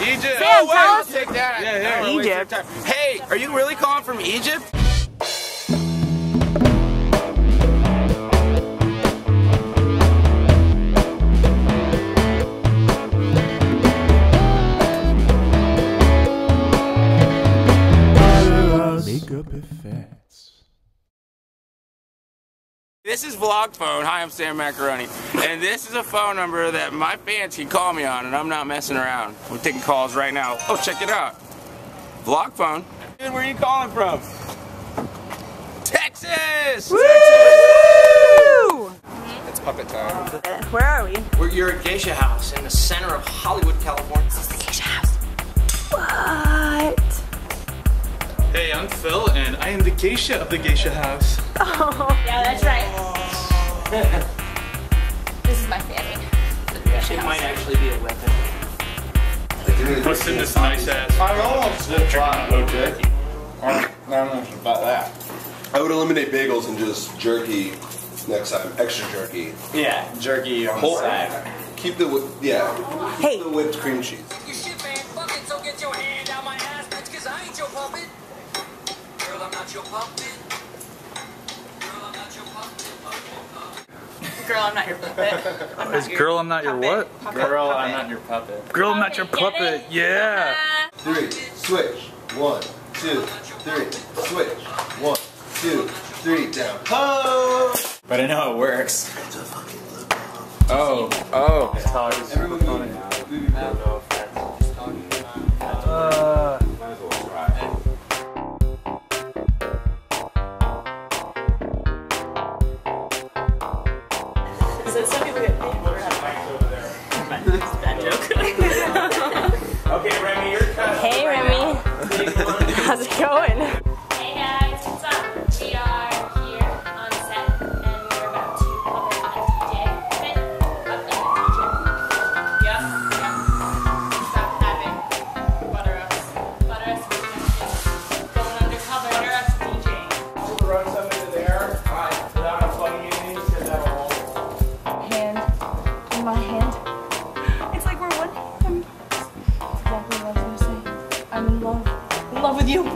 Egypt. Sam, tell us. Take that. Yeah, Egypt. Hey, are you really calling from Egypt? ButterusFX. This is Vlog Phone. Hi, I'm Sam Macaroni. And this is a phone number that my fans can call me on, and I'm not messing around. We're taking calls right now. Oh, check it out. Vlog Phone. Dude, where are you calling from? Texas! Woo! It's puppet time. Where are we? You're at Geisha House in the center of Hollywood, California. This is the Geisha House. What? Hey, I'm Phil, and I am the geisha of the Geisha House. Oh. Yeah, that's right. This is my fanny. It might actually be a weapon. What's in this nice ass? I almost did try jerky. I don't know about that. I would eliminate bagels and just jerky next time. Extra jerky. Yeah, jerky on the side. Keep the Hey. the whipped cream cheese. You shit, man. Fuck it, so get your hand out my ass, bitch, cause I ain't your puppet. Girl, I'm not your puppet. Girl, I'm not your puppet. Girl, I'm not your puppet. Girl, I'm not your what? Girl, I'm not your puppet. Girl, I'm not your puppet. Yeah. 3, switch. 1, 2, 3, switch. 1, 2, 3, down. Oh! But I know it works. Oh. Everyone move. So some people get paid for that. Bad joke. Okay, Remy, you're cut. Hey, Remy. How's it going? Hey guys, what's up? We are here on set and we're about to cover a DJ event up in the region. Yep. Stop having ButterusFX. Going undercover DJing. Run some into there. Alright, without plugging anything, because that'll roll. Hand. In my hand. It's like we're one hand. Exactly what I was gonna say. I'm in love. In love with you. Oh.